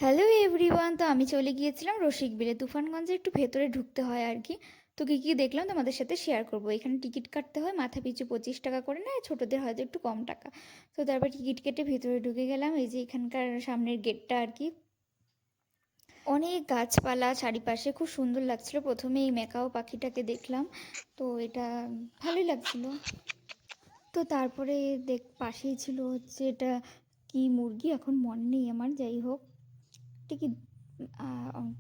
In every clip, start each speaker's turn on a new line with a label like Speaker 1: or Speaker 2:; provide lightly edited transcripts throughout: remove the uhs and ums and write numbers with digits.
Speaker 1: Hello everyone, তো আমি চলে গিয়েছিলাম রসিকবিলে। তুফানগঞ্জে একটু ভেতরে ঢুকতে হয় আর কি। তো কী কী দেখলাম তোমাদের সাথে শেয়ার করবো। এখানে টিকিট কাটতে হয়, মাথা পিছু 25 টাকা করে নেয়, ছোটোদের হয়তো একটু কম টাকা। তো তারপর টিকিট কেটে ভেতরে ঢুকে গেলাম। এই যে এখানকার সামনের গেটটা আর কি, অনেক গাছপালা চারিপাশে, খুব সুন্দর লাগছিল। প্রথমে এই ম্যাকাও পাখিটাকে দেখলাম, তো এটা ভালোই লাগছিল। তো তারপরে পাশেই ছিল হচ্ছে এটা কি মুরগি, এখন মনে নেই আমার, যাই হোক এটা কি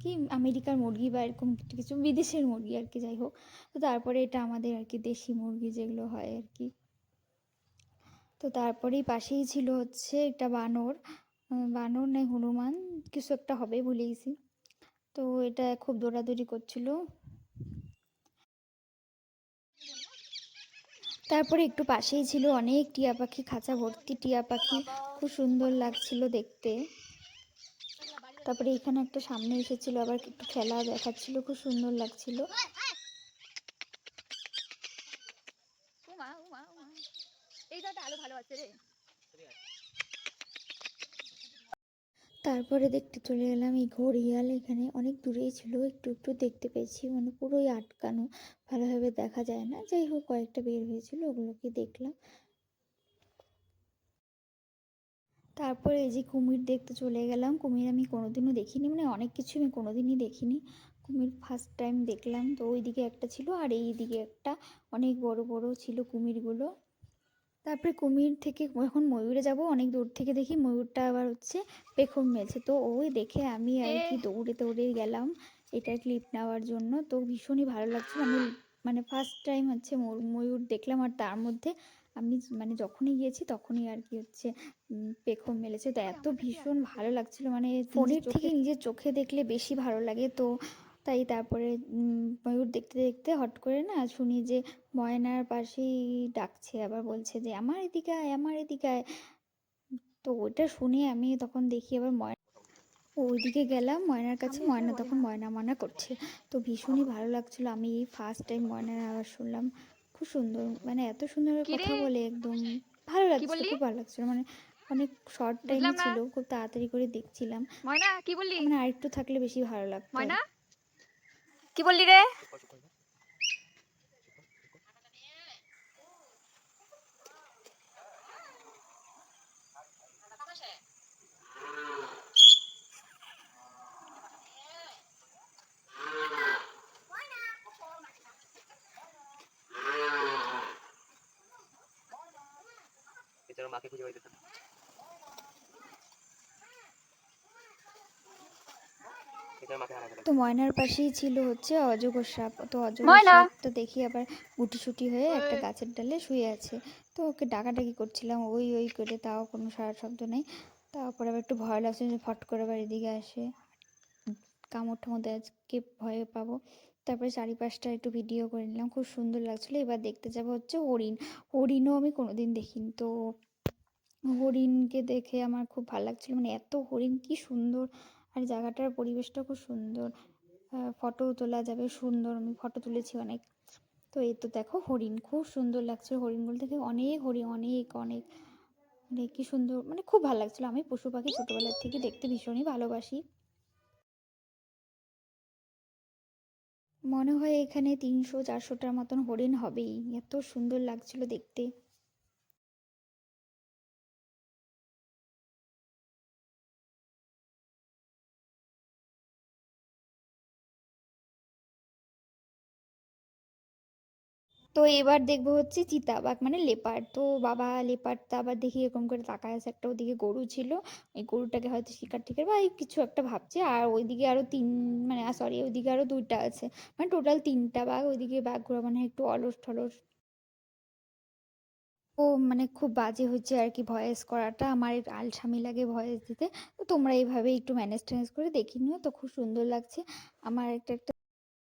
Speaker 1: কি আমেরিকার মুরগি বা এরকম কিছু বিদেশের মুরগি আর কি, যাই হোক। তো তারপরে এটা আমাদের আর কি দেশি মুরগি যেগুলো হয় আর কি। তো তারপরেই পাশেই ছিল হচ্ছে একটা বানর, বানর নয় হনুমান কিছু একটা হবে, ভুলে গেছি। তো এটা খুব দৌড়াদৌড়ি করছিল। তারপরে একটু পাশেই ছিল অনেক টিয়া পাখি, খাঁচা ভর্তি টিয়া পাখি, খুব সুন্দর লাগছিল দেখতে। তারপরে এখানে একটা সামনে এসেছিল, আবার একটু খেলা দেখাচ্ছিল, খুব সুন্দর লাগছিল। তারপরে দেখতে চলে গেলাম এই ঘড়িয়াল, এখানে অনেক দূরেই ছিল, একটু একটু দেখতে পেয়েছি, মানে পুরোই আটকানো, ভালোভাবে দেখা যায় না, যাই হোক কয়েকটা বের হয়েছিল, ওগুলোকে দেখলাম। তারপরে এই যে কুমির দেখতে চলে গেলাম। কুমির আমি কোনোদিনও দেখিনি, মানে অনেক কিছু আমি কোনোদিনই দেখিনি, কুমির ফার্স্ট টাইম দেখলাম। তো ওইদিকে একটা ছিল আর এই দিকে একটা, অনেক বড় বড় ছিল কুমিরগুলো। তারপরে কুমির থেকে এখন ময়ূরে যাব, অনেক দূর থেকে দেখি ময়ূরটা আবার হচ্ছে পেখম মেলছে, তো ওই দেখে আমি আর কি দৌড়ে দৌড়ে গেলাম এটার ক্লিপ নেওয়ার জন্য। তো ভীষণই ভালো লাগছিল, আমি মানে ফার্স্ট টাইম হচ্ছে ময়ূর দেখলাম, আর তার মধ্যে আমি মানে যখনই গিয়েছি তখনই আর কি হচ্ছে পেখম মেলেছে, তো এত ভীষণ ভালো লাগছিল, মানে ফোনের থেকে নিজের চোখে দেখলে বেশি ভালো লাগে। তো তাই তারপরে ময়ূর দেখতে দেখতে হট করে না শুনি যে ময়নার পাশেই ডাকছে, আবার বলছে যে আমার এদিকে আয়, আমার এদিকে আয়। তো ওটা শুনে আমি তখন দেখি আবার ওইদিকে গেলাম ময়নার কাছে, ময়না তখন ময়না ময়না করছে, তো ভীষণই ভালো লাগছিল। আমি এই ফার্স্ট টাইম ময়নার আওয়াজ শুনলাম, খুব সুন্দর, মানে এত সুন্দর কথা বলে, একদম ভালো লাগছিল, খুব ভালো লাগছিল, মানে অনেক শর্ট টাইমই ছিল, খুব তাড়াতাড়ি করে দেখছিলাম, মানে আরেকটু থাকলে বেশি ভালো লাগতো।
Speaker 2: কি বললি রে? মাকে খুঁজে পাইতে
Speaker 1: তো ময়নার পাশেই ছিল হচ্ছে অজগর সাপ, তো অজগর সাপটা দেখি আবার গুটিসুটি হয়ে একটা গাছের ডালে শুয়ে আছে। তো ওকে ডাকাডাকি করছিলাম ওই ওই করে, তাও কোনো সারা শব্দ নেই। তারপরে আবার একটু ভয় লাগছে যে ফট করে আবার এদিকে আসে, কামড় ঠামড় দেয়, আজকে ভয়ে পাবো। তারপরে চারিপাশটা একটু ভিডিও করে নিলাম, খুব সুন্দর লাগছিলো। এবার দেখতে যাবো হচ্ছে হরিণ, হরিণও আমি কোনোদিন দেখিনি। তো হরিণকে দেখে আমার খুব ভালো লাগছিলো, মানে এত হরিণ, কি সুন্দর, আর জায়গাটার পরিবেশটা খুব সুন্দর, ফটো তোলা যাবে সুন্দর, আমি ফটো তুলেছি অনেক। তো এই তো দেখো হরিণ, খুব সুন্দর লাগছে, হরিণগুলো থেকে অনেক হরিণ, অনেক অনেক, মানে কি সুন্দর, মানে খুব ভালো লাগছিলো। আমি পশু পাখি ছোটোবেলার থেকে দেখতে ভীষণই ভালোবাসি। মনে হয় এখানে 300-400টার মতন হরিণ হবেই, এত সুন্দর লাগছিল দেখতে। তো এবার দেখবো হচ্ছে চিতাবাঘ, মানে লেপার্ড। তো বাবা লেপার্ডটা আবার দেখি এরকম করে তাকায় আছে, একটা ওদিকে গরু ছিল, ওই গরুটাকে হয়তো শিকার টিকার বা এই কিছু একটা ভাবছে, আর ওইদিকে আরও মানে সরি ওইদিকে আরও 2টা আছে, মানে টোটাল 3টা বাঘ। ওইদিকে বাঘগুলো মানে একটু অলস ঠলস, ও মানে খুব বাজে হচ্ছে আর কি ভয়েস করাটা, আমার আলসামি লাগে ভয়েস দিতে। তো তোমরা এইভাবে একটু ম্যানেজ ট্যানেজ করে দেখে নিও, তো খুব সুন্দর লাগছে। আমার একটা